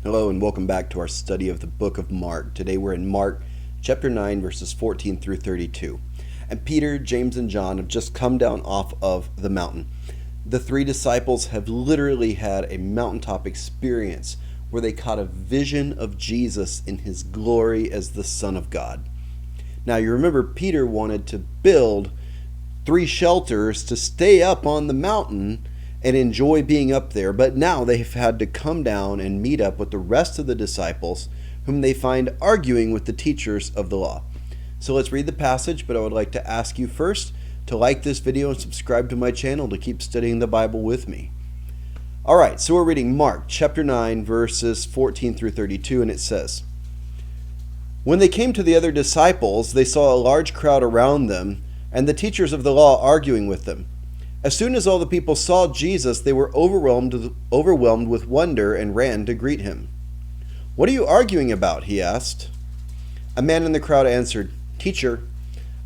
Hello and welcome back to our study of the book of Mark. Today we're in Mark chapter 9 verses 14 through 32. And Peter, James, and John have just come down off of the mountain. The three disciples have literally had a mountaintop experience where they caught a vision of Jesus in his glory as the Son of God. Now you remember Peter wanted to build 3 shelters to stay up on the mountain and enjoy being up there, but now they've had to come down and meet up with the rest of the disciples, whom they find arguing with the teachers of the law. So let's read the passage, but I would like to ask you first to like this video and subscribe to my channel to keep studying the Bible with me. Alright, so we're reading Mark chapter 9 verses 14 through 32, and it says, "When they came to the other disciples, they saw a large crowd around them, and the teachers of the law arguing with them. As soon as all the people saw Jesus, they were overwhelmed with wonder and ran to greet him. 'What are you arguing about?' he asked. A man in the crowd answered, 'Teacher,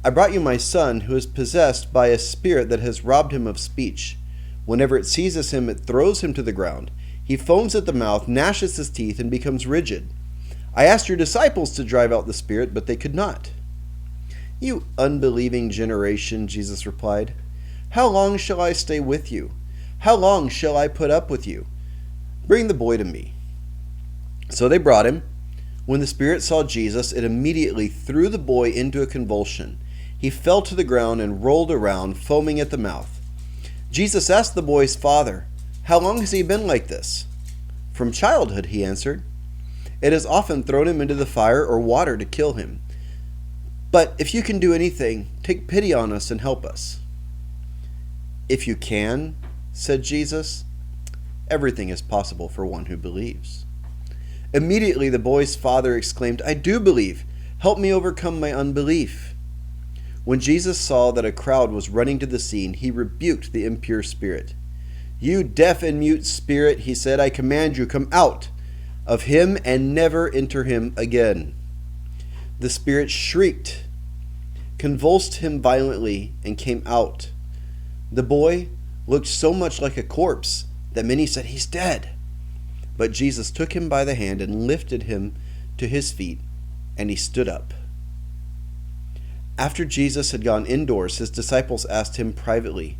I brought you my son, who is possessed by a spirit that has robbed him of speech. Whenever it seizes him, it throws him to the ground. He foams at the mouth, gnashes his teeth, and becomes rigid. I asked your disciples to drive out the spirit, but they could not.' 'You unbelieving generation,' Jesus replied, 'how long shall I stay with you? How long shall I put up with you? Bring the boy to me.' So they brought him. When the spirit saw Jesus, it immediately threw the boy into a convulsion. He fell to the ground and rolled around, foaming at the mouth. Jesus asked the boy's father, 'How long has he been like this?' 'From childhood,' he answered. 'It has often thrown him into the fire or water to kill him. But if you can do anything, take pity on us and help us.' 'If you can,' said Jesus, 'everything is possible for one who believes.' Immediately the boy's father exclaimed, 'I do believe. Help me overcome my unbelief.' When Jesus saw that a crowd was running to the scene, he rebuked the impure spirit. 'You deaf and mute spirit,' he said, 'I command you, come out of him and never enter him again.' The spirit shrieked, convulsed him violently, and came out. The boy looked so much like a corpse that many said, 'He's dead.' But Jesus took him by the hand and lifted him to his feet, and he stood up. After Jesus had gone indoors, his disciples asked him privately,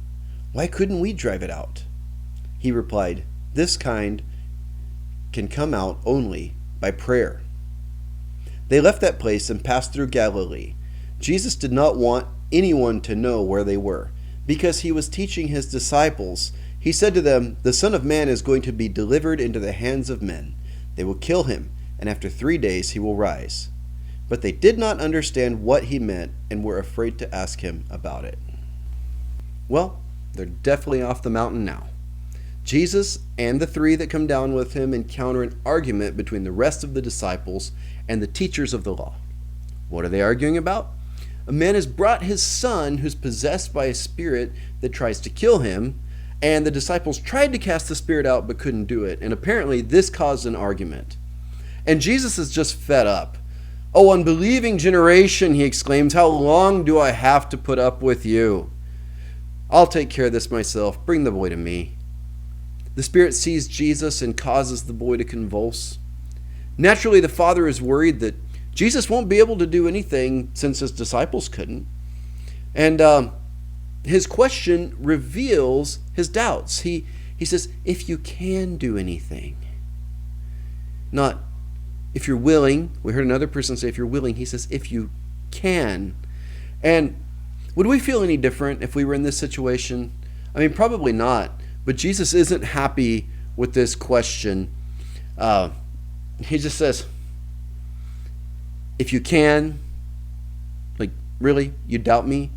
'Why couldn't we drive it out?' He replied, 'This kind can come out only by prayer.' They left that place and passed through Galilee. Jesus did not want anyone to know where they were, because he was teaching his disciples. He said to them, 'The Son of Man is going to be delivered into the hands of men. They will kill him, and after 3 days he will rise.' But they did not understand what he meant and were afraid to ask him about it." Well, they're definitely off the mountain now. Jesus and the 3 that come down with him encounter an argument between the rest of the disciples and the teachers of the law. What are they arguing about? A man has brought his son who's possessed by a spirit that tries to kill him, and the disciples tried to cast the spirit out but couldn't do it, and apparently this caused an argument. And Jesus is just fed up. "Oh, unbelieving generation," he exclaims, "how long do I have to put up with you? I'll take care of this myself. Bring the boy to me." The spirit sees Jesus and causes the boy to convulse. Naturally, the father is worried that Jesus won't be able to do anything since his disciples couldn't. And his question reveals his doubts. He says, "If you can do anything." Not, "If you're willing." We heard another person say, "If you're willing." He says, "If you can." And would we feel any different if we were in this situation? I mean, probably not. But Jesus isn't happy with this question. He just says, "If you can," like, really? You doubt me?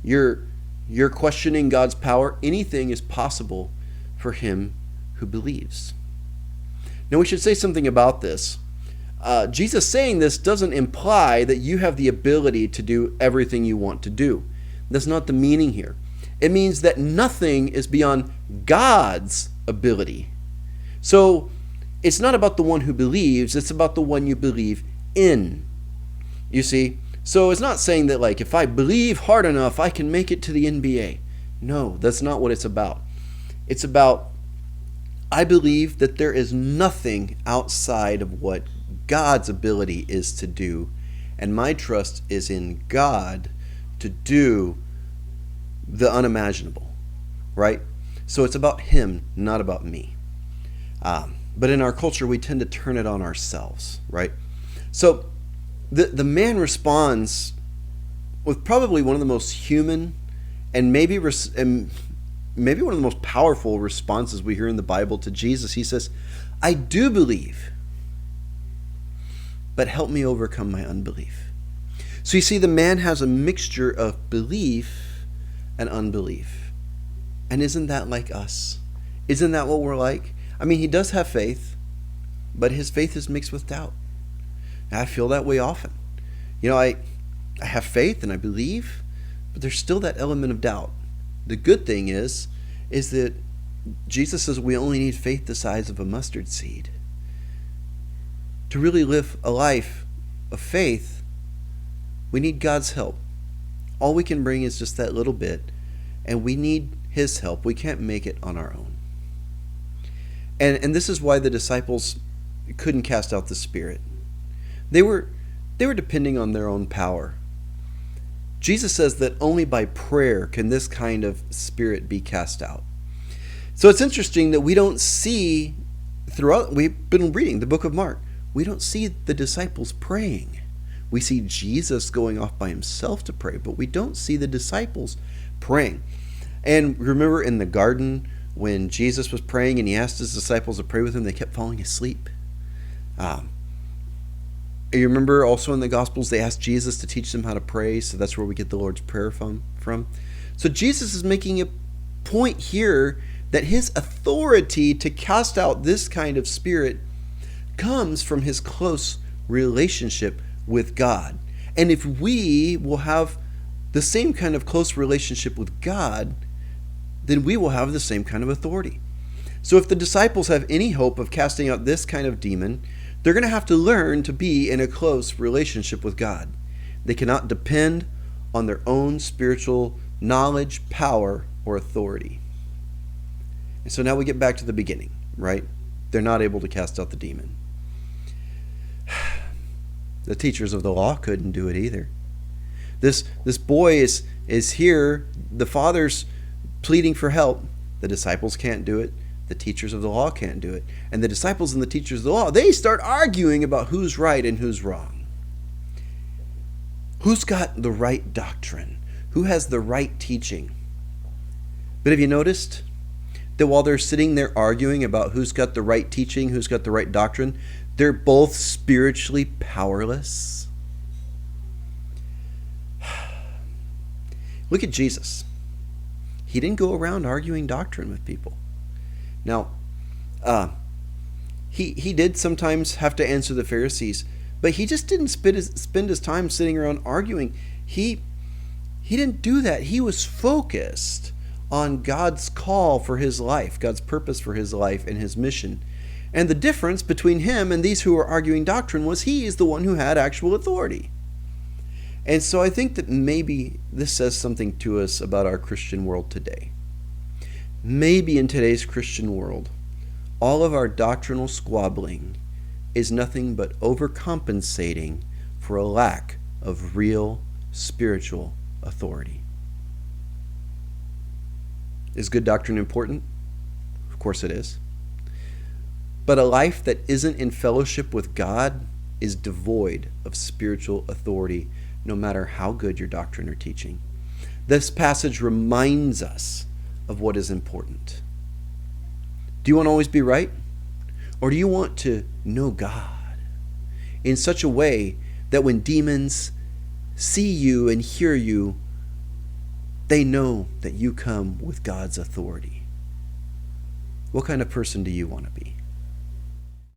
You're questioning God's power? Anything is possible for him who believes. Now, we should say something about this. Jesus saying this doesn't imply that you have the ability to do everything you want to do. That's not the meaning here. It means that nothing is beyond God's ability. So it's not about the one who believes, it's about the one you believe in. You see? So it's not saying that, like, if I believe hard enough, I can make it to the NBA. No, that's not what it's about. It's about I believe that there is nothing outside of what God's ability is to do, and my trust is in God to do the unimaginable, right? So it's about Him, not about me. But in our culture, we tend to turn it on ourselves, right? So the man responds with probably one of the most human and maybe one of the most powerful responses we hear in the Bible to Jesus. He says, I do believe, but help me overcome my unbelief. So you see, the man has a mixture of belief and unbelief. And isn't that like us? Isn't that what we're like? I mean, he does have faith, but his faith is mixed with doubt. And I feel that way often. I have faith and I believe, but there's still that element of doubt. The good thing is that Jesus says we only need faith the size of a mustard seed. To really live a life of faith, we need God's help. All we can bring is just that little bit, and we need His help. We can't make it on our own. And this is why the disciples couldn't cast out the spirit. They were depending on their own power. Jesus says that only by prayer can this kind of spirit be cast out. So it's interesting that we don't see we've been reading the book of Mark, we don't see the disciples praying. We see Jesus going off by himself to pray, but we don't see the disciples praying. And remember in the garden when Jesus was praying and he asked his disciples to pray with him, they kept falling asleep. You remember also in the Gospels, they asked Jesus to teach them how to pray, so that's where we get the Lord's Prayer from. So Jesus is making a point here that his authority to cast out this kind of spirit comes from his close relationship with God. And if we will have the same kind of close relationship with God, then we will have the same kind of authority. So if the disciples have any hope of casting out this kind of demon, they're going to have to learn to be in a close relationship with God. They cannot depend on their own spiritual knowledge, power, or authority. And so now we get back to the beginning, right? They're not able to cast out the demon. The teachers of the law couldn't do it either. This boy is here. The father's pleading for help. The disciples can't do it. The teachers of the law can't do it. And the disciples and the teachers of the law, they start arguing about who's right and who's wrong. Who's got the right doctrine? Who has the right teaching? But have you noticed that while they're sitting there arguing about who's got the right teaching, who's got the right doctrine, they're both spiritually powerless? Look at Jesus. He didn't go around arguing doctrine with people. Now, he did sometimes have to answer the Pharisees, but he just didn't spend his time sitting around arguing. He didn't do that. He was focused on God's call for his life, God's purpose for his life and his mission. And the difference between him and these who were arguing doctrine was he is the one who had actual authority. And so I think that maybe this says something to us about our Christian world today. Maybe in today's Christian world, all of our doctrinal squabbling is nothing but overcompensating for a lack of real spiritual authority. Is good doctrine important? Of course it is. But a life that isn't in fellowship with God is devoid of spiritual authority, no matter how good your doctrine or teaching. This passage reminds us of what is important. Do you want to always be right? Or do you want to know God in such a way that when demons see you and hear you, they know that you come with God's authority? What kind of person do you want to be?